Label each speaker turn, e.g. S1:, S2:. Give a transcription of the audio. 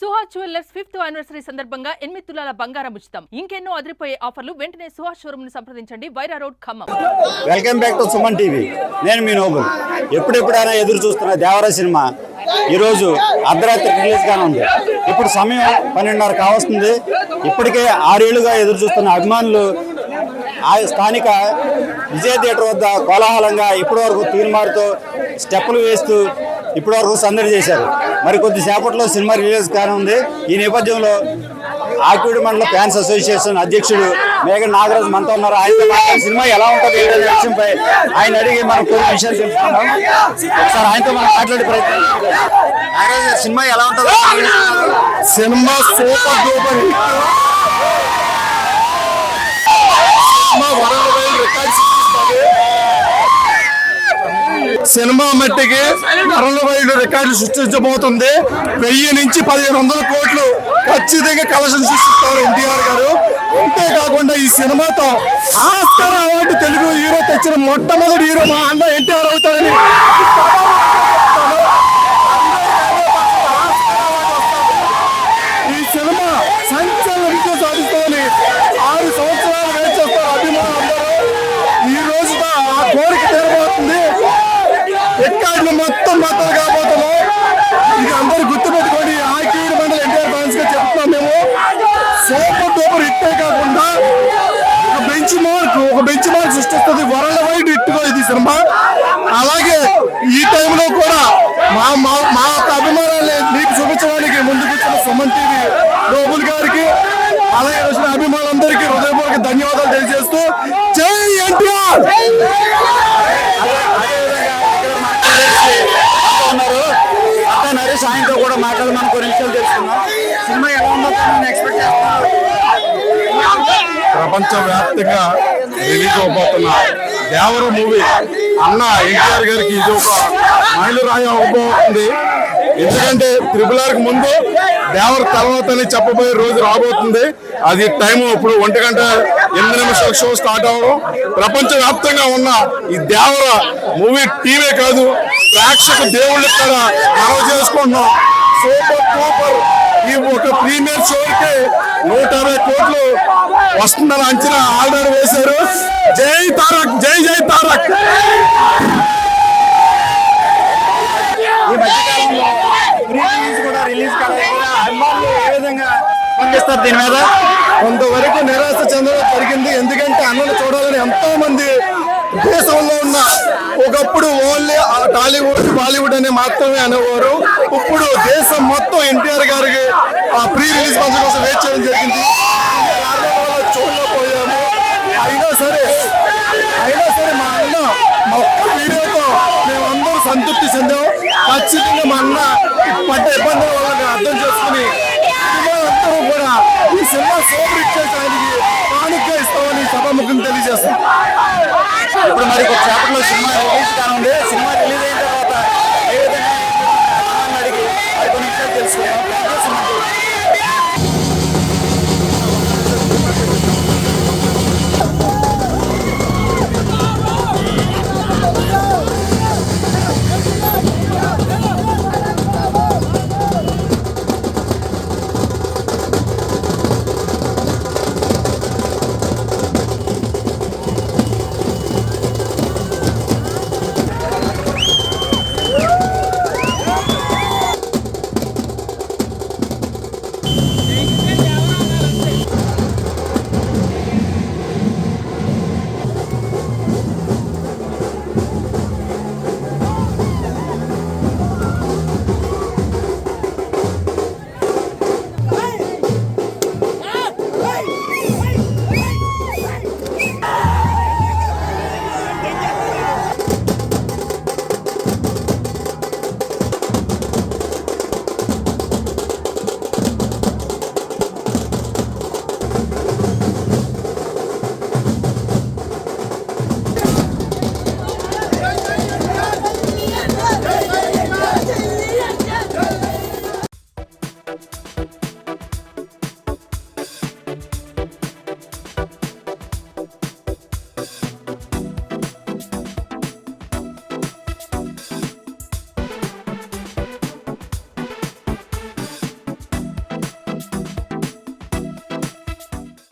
S1: Suhas jewellers 5th anniversary సందర్భంగా 8 తులాల బంగారం ఉచితం. ఇంకెన్నో అదిరిపోయే ఆఫర్లు. వెంటనే సుహాస్ షోరూమ్ ని సంప్రదించండి. Wyra road, Khammam.
S2: Welcome back to Suman TV. నేను మీ నోబుల్. ఎప్పుడెప్పుడైనా ఎదురు చూస్తున్న దేవర సినిమా ఈరోజు అర్ధరాత్రి రిలీజ్ గానే ఉంది. ఇప్పుడు సమయం 12:30 కావస్తుంది. ఇప్పటికే 6 ఏళ్లుగా ఎదురు చూస్తున్న అభిమానులు ఆ స్థానిక విజయ థియేటర్ వద్ద కోలాహలంగా ఇప్పటివరకు తీర్మారుతో స్టెప్పులు వేస్తూ ఇప్పటివరకు సందడి చేశారు. మరి కొద్దిసేపట్లో సినిమా రిలీజ్ కానుంది. ఈ నేపథ్యంలో ఆకివీడు మండల ఫ్యాన్స్ అసోసియేషన్ అధ్యక్షుడు మేఘ నాగరాజు మనతో ఉన్నారు. ఆయనతో సినిమా ఎలా ఉంటుంది ఏంటనే విషయంపై ఆయన అడిగి మనం కొన్ని విషయాలు తెలుసుకుంటాం. ఒకసారి ఆయనతో మనం మాట్లాడే ప్రయత్నం. నాగరాజు, సినిమా ఎలా ఉంటుంది?
S3: Cinema super duper hit. Cinema మట్టికి వరల్డ్ రికార్డులు సృష్టించబోతుంది. 1000 నుంచి 1500 కోట్లు ఖచ్చితంగా కలెక్షన్ సృష్టిస్తారు ఎన్టీఆర్ గారు. అంతేకాకుండా ఈ సినిమాతో ఆస్కార్ అవార్డు తెలుగు హీరో తెచ్చిన మొట్టమొదటి హీరో మా అన్న ఎన్టీఆర్ అవుతాడని ఈ సినిమా సంచలన విజయం సాధిస్తామని 6 సంవత్సరాలు వెయిట్ చేస్తారు అభిమానులందరూ. ఈ రోజుతో ఆ కోరిక తీరబోతుంది. రికార్డులు మొత్తం బద్దలు కాబోతున్నాం. ఇది అందరూ గుర్తుపెట్టుకోండి. ఆకివీడు మండలం ఎన్టీఆర్ ఫ్యాన్స్ గా చెప్తున్నాం. మేము సూపర్ డూపర్ హిట్టే కాకుండా ఒక బెంచ్ మార్క్ సృష్టిస్తుంది. వరల్డ్ వైడ్ హిట్ గా ఇది సినిమా. అలాగే ఈ టైంలో కూడా మా యొక్క అభిమానాన్ని మీకు చూపించడానికి ముందుకు వచ్చిన సుమన్ టీవీ నోబుల్ గారికి అలాగే వచ్చిన అభిమానులందరికీ హృదయపూర్వక ధన్యవాదాలు తెలియజేస్తూ జై ఎన్టీఆర్.
S2: నరేష్ ఆయనతో కూడా మాట్లాడమని కొన్ని విషయాలు తెలుసుకున్నాం. సినిమా ఎలా ఉందో ఎక్స్పెక్ట్ చేస్తున్నారు.
S3: ప్రపంచవ్యాప్తంగా రిలీజ్ అవబోతున్న దేవర మూవీ అన్న ఎన్టీఆర్ గారికి ఇది ఒక మైలురాయి అవబోతుంది. ఎందుకంటే RRR కి ముందు దేవర తర్వాత చెప్పబోయే రోజు రాబోతుంది. అది టైం ఇప్పుడు 1:08 షో స్టార్ట్ అవ్వడం. ప్రపంచవ్యాప్తంగా ఉన్న ఈ దేవర మూవీ టీవీ కాదు, ప్రేక్షక దేవుళ్ళు కూడా మనం చేసుకుంటున్నాం. సూపర్ సూపర్ ఈ ఒక ప్రీమియర్ షోకి 150 కోట్లు వస్తుందని అంచనా ఆల్రెడీ వేశారు. జై తారక్, జై జై తారక్.
S2: ఈ మధ్యకాలంలో రిలీజ్ కూడా రిలీజ్ కాలేదు. అభిమానులు ఏ విధంగా స్పందిస్తారు దీని మీద?
S3: కొంతవరకు నిరాశ చెందడం జరిగింది. ఎందుకంటే అన్నను చూడాలని ఎంతో మంది దేశంలో ఉన్న ఒకప్పుడు ఓన్లీ టాలీవుడ్ బాలీవుడ్ అనే మాత్రమే అనేవారు. ఇప్పుడు దేశం మొత్తం ఎన్టీఆర్ గారికి ఆ ప్రీ రిలీజ్ ఫంక్షన్ కోసం వెయిట్ చేయడం జరిగింది. చూడలేకపోయాము. అయినా సరే మా అన్న మా ఒక్క వీడియోతో మేమందరూ సంతృప్తి చెందాము. ఖచ్చితంగా మా అన్న పడ్డ ఇబ్బందుల వల్ల అర్థం చేసుకుని అందరూ కూడా ఈ సినిమా సూపర్ హిట్ చేయడానికి కానుక ఇస్తామని సభాముఖం తెలియజేస్తాం.
S2: ఇప్పుడు మరి కొద్దిసేపట్లో సినిమా రిలీజ్